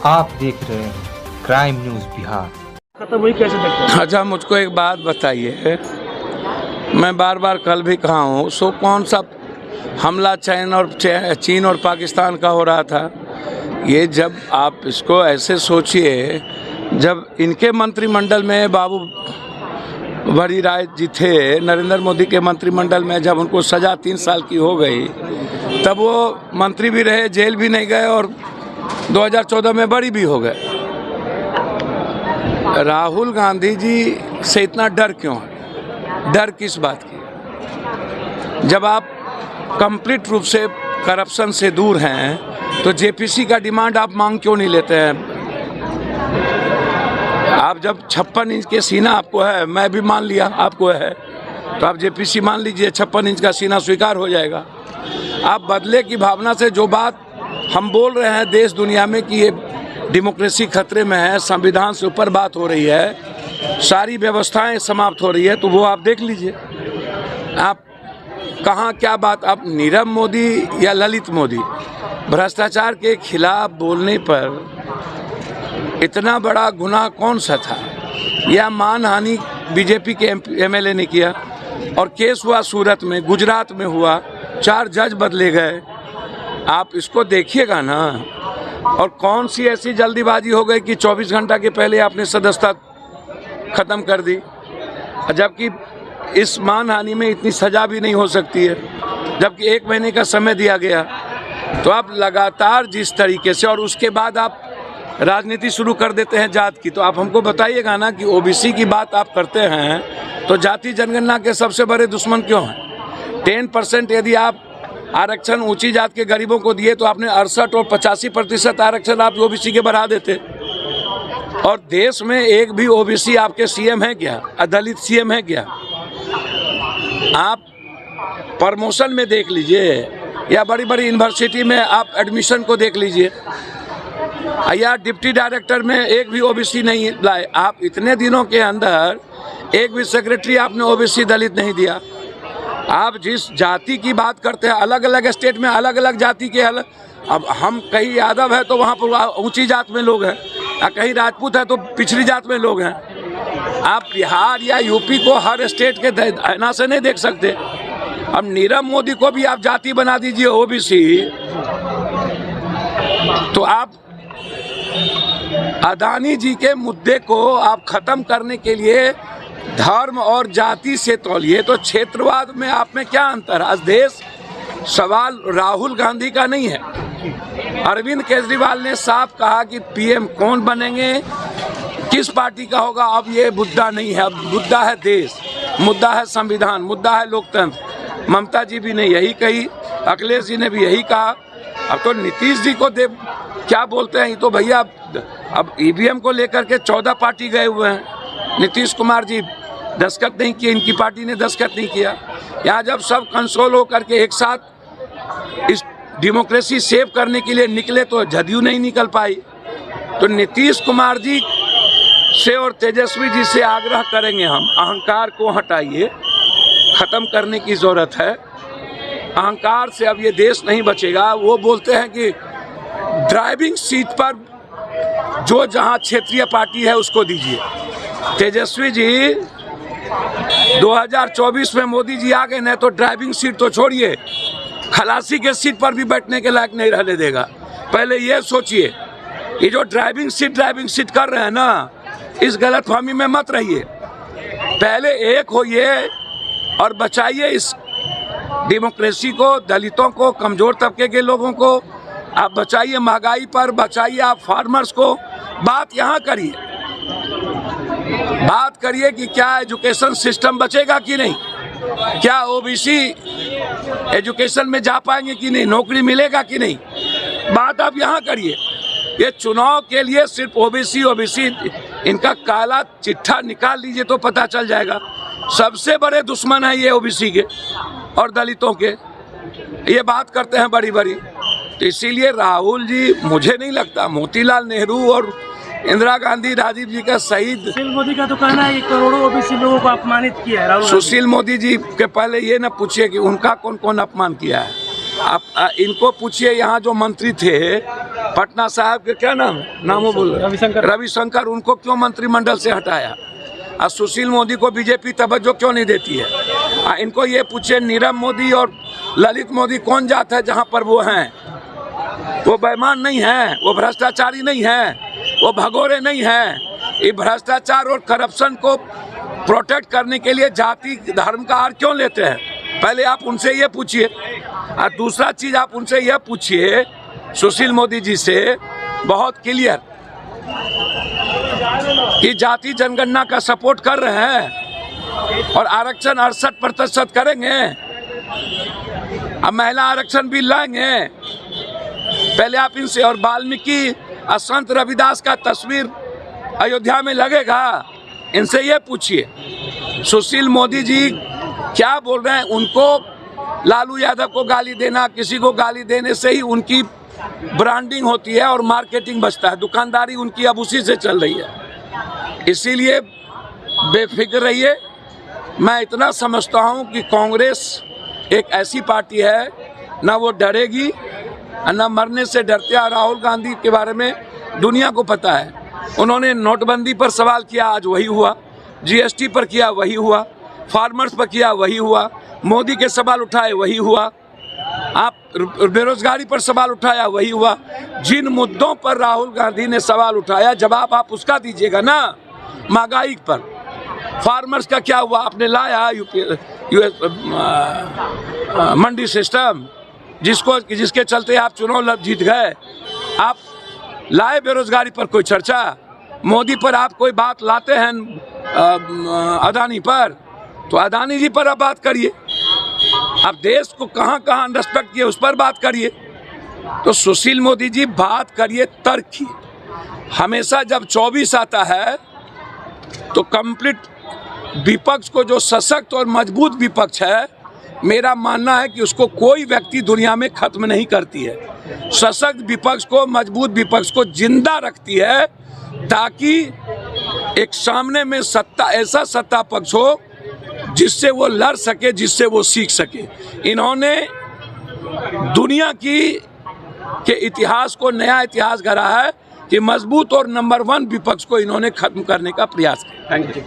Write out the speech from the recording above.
आप देख रहे हैं क्राइम न्यूज बिहार। खत्म हुई कैसे देखते हैं? अच्छा, मुझको एक बात बताइए, मैं बार बार कल भी कहा हूँ, सो कौन सा हमला चीन और पाकिस्तान का हो रहा था? ये जब आप इसको ऐसे सोचिए, जब इनके मंत्रिमंडल में बाबू भरी राय जी थे, नरेंद्र मोदी के मंत्रिमंडल में, जब उनको सज़ा 3 साल की हो गई, तब वो मंत्री भी रहे, जेल भी नहीं गए और 2014 में बरी भी हो गए। राहुल गांधी जी से इतना डर क्यों है? डर किस बात की? जब आप कंप्लीट रूप से करप्शन से दूर हैं तो जेपीसी का डिमांड आप मांग क्यों नहीं लेते हैं? आप जब 56 इंच के सीना आपको है, मैं भी मान लिया आपको है, तो आप जेपीसी मान लीजिए, 56 इंच का सीना स्वीकार हो जाएगा। आप बदले की भावना से जो बात हम बोल रहे हैं देश दुनिया में कि ये डेमोक्रेसी खतरे में है, संविधान से ऊपर बात हो रही है, सारी व्यवस्थाएं समाप्त हो रही है, तो वो आप देख लीजिए। आप कहाँ क्या बात, आप नीरव मोदी या ललित मोदी भ्रष्टाचार के खिलाफ बोलने पर इतना बड़ा गुनाह कौन सा था? यह मानहानि बीजेपी के एमएलए ने किया और केस हुआ सूरत में, गुजरात में हुआ, 4 जज बदले गए। आप इसको देखिएगा ना। और कौन सी ऐसी जल्दीबाजी हो गई कि 24 घंटा के पहले आपने सदस्यता ख़त्म कर दी, जबकि इस मानहानि में इतनी सज़ा भी नहीं हो सकती है, जबकि 1 महीने का समय दिया गया। तो आप लगातार जिस तरीके से, और उसके बाद आप राजनीति शुरू कर देते हैं जात की, तो आप हमको बताइएगा ना कि ओबीसी की बात आप करते हैं तो जाति जनगणना के सबसे बड़े दुश्मन क्यों हैं? 10% यदि आप आरक्षण ऊंची जात के गरीबों को दिए तो आपने 68 और 85% आरक्षण आप ओबीसी के बढ़ा देते। और देश में एक भी ओबीसी आपके सीएम है क्या? दलित सीएम है क्या? आप प्रमोशन में देख लीजिए या बड़ी बड़ी यूनिवर्सिटी में आप एडमिशन को देख लीजिए, या डिप्टी डायरेक्टर में एक भी ओबीसी नहीं लाए। आप इतने दिनों के अंदर एक भी सेक्रेटरी आपने ओबीसी दलित नहीं दिया। आप जिस जाति की बात करते हैं, अलग अलग स्टेट में अलग अलग जाति के अलग, अब हम कहीं यादव है तो वहाँ पर ऊंची जात में लोग हैं, या कहीं राजपूत है तो पिछड़ी जात में लोग हैं। आप बिहार या यूपी को हर स्टेट के ऐना से नहीं देख सकते। अब नीरव मोदी को भी आप जाति बना दीजिए ओबीसी, तो आप अदानी जी के मुद्दे को आप खत्म करने के लिए धर्म और जाति से तौलिए, तो क्षेत्रवाद में आप में क्या अंतर? आज देश सवाल राहुल गांधी का नहीं है। अरविंद केजरीवाल ने साफ कहा कि पीएम कौन बनेंगे, किस पार्टी का होगा, अब ये मुद्दा नहीं है। अब मुद्दा है देश, मुद्दा है संविधान, मुद्दा है लोकतंत्र। ममता जी भी ने यही कही, अखिलेश जी ने भी यही कहा। अब तो नीतीश जी को क्या बोलते हैं, ये तो भैया अब ईवीएम को लेकर के 14 पार्टी गए हुए हैं। नीतीश कुमार जी दस्तखत नहीं किए, इनकी पार्टी ने दस्तखत नहीं किया। यहाँ जब सब कंसोल होकर के एक साथ इस डेमोक्रेसी सेव करने के लिए निकले तो जदयू नहीं निकल पाई। तो नीतीश कुमार जी से और तेजस्वी जी से आग्रह करेंगे हम, अहंकार को हटाइए, ख़त्म करने की ज़रूरत है। अहंकार से अब ये देश नहीं बचेगा। वो बोलते हैं कि ड्राइविंग सीट पर जो जहाँ क्षेत्रीय पार्टी है उसको दीजिए। तेजस्वी जी 2024 में मोदी जी आ गए ना तो ड्राइविंग सीट तो छोड़िए, खलासी के सीट पर भी बैठने के लायक नहीं रहने देगा। पहले ये सोचिए, ये जो ड्राइविंग सीट कर रहे हैं ना, इस गलतफहमी में मत रहिए। पहले एक होइए और बचाइए इस डेमोक्रेसी को, दलितों को, कमजोर तबके के लोगों को आप बचाइए, महंगाई पर बचाइए, आप फार्मर्स को। बात यहाँ करिए, बात करिए कि क्या एजुकेशन सिस्टम बचेगा कि नहीं, क्या ओबीसी एजुकेशन में जा पाएंगे कि नहीं, नौकरी मिलेगा कि नहीं। बात आप यहाँ करिए। ये चुनाव के लिए सिर्फ ओबीसी इनका काला चिट्ठा निकाल लीजिए तो पता चल जाएगा। सबसे बड़े दुश्मन है ये ओबीसी के और दलितों के, ये बात करते हैं बड़ी बड़ी। तो इसीलिए राहुल जी, मुझे नहीं लगता, मोतीलाल नेहरू और इंदिरा गांधी, राजीव जी का शहीद। सुशील मोदी का तो कहना है कि करोड़ों ओबीसी लोगों को अपमानित किया है। सुशील मोदी जी के पहले ये न पूछिए कि उनका कौन कौन अपमान किया है। आप इनको पूछिए, यहाँ जो मंत्री थे पटना साहब के क्या नाम है, नामों बोल रविशंकर, उनको क्यों मंत्रिमंडल से हटाया? और सुशील मोदी को बीजेपी तवज्जो क्यों नहीं देती है? इनको ये पूछे नीरव मोदी और ललित मोदी कौन जात है जहाँ पर वो हैं? वो बेईमान नहीं है, वो भ्रष्टाचारी नहीं है, वो भगोरे नहीं है। ये भ्रष्टाचार और करप्शन को प्रोटेक्ट करने के लिए जाति धर्म का आड़ क्यों लेते हैं? पहले आप उनसे ये पूछिए। और दूसरा चीज आप उनसे यह पूछिए, सुशील मोदी जी से बहुत क्लियर, कि जाति जनगणना का सपोर्ट कर रहे हैं और आरक्षण 68% करेंगे, अब महिला आरक्षण भी लाएंगे। पहले आप इनसे, और वाल्मीकि संत रविदास का तस्वीर अयोध्या में लगेगा, इनसे ये पूछिए। सुशील मोदी जी क्या बोल रहे हैं? उनको लालू यादव को गाली देना, किसी को गाली देने से ही उनकी ब्रांडिंग होती है और मार्केटिंग बचता है। दुकानदारी उनकी अब उसी से चल रही है। इसीलिए बेफिक्र रहिए। मैं इतना समझता हूं कि कांग्रेस एक ऐसी पार्टी है, ना वो डरेगी, ना मरने से डरते हैं। राहुल गांधी के बारे में दुनिया को पता है, उन्होंने नोटबंदी पर सवाल किया, आज वही हुआ। जीएसटी पर किया, वही हुआ। फार्मर्स पर किया, वही हुआ। मोदी के सवाल उठाए, वही हुआ। आप बेरोजगारी पर सवाल उठाया, वही हुआ। जिन मुद्दों पर राहुल गांधी ने सवाल उठाया, जवाब आप उसका दीजिएगा ना। महंगाई पर, फार्मर्स का क्या हुआ? आपने लाया मंडी सिस्टम, जिसके चलते आप चुनाव जीत गए। आप लाए बेरोजगारी पर कोई चर्चा? मोदी पर आप कोई बात लाते हैं अदानी पर, तो अदानी जी पर आप बात करिए। आप देश को कहां कहां अनरिस्पेक्ट किए, उस पर बात करिए। तो सुशील मोदी जी बात करिए तर्क की। हमेशा जब 24 आता है तो कंप्लीट विपक्ष को, जो सशक्त और मजबूत विपक्ष है, मेरा मानना है कि उसको कोई व्यक्ति दुनिया में खत्म नहीं करती है। सशक्त विपक्ष को, मजबूत विपक्ष को जिंदा रखती है, ताकि एक सामने में सत्ता, ऐसा सत्ता पक्ष हो जिससे वो लड़ सके, जिससे वो सीख सके। इन्होंने दुनिया के इतिहास को नया इतिहास गढ़ा है कि मजबूत और नंबर 1 विपक्ष को इन्होंने खत्म करने का प्रयास किया। Thank you.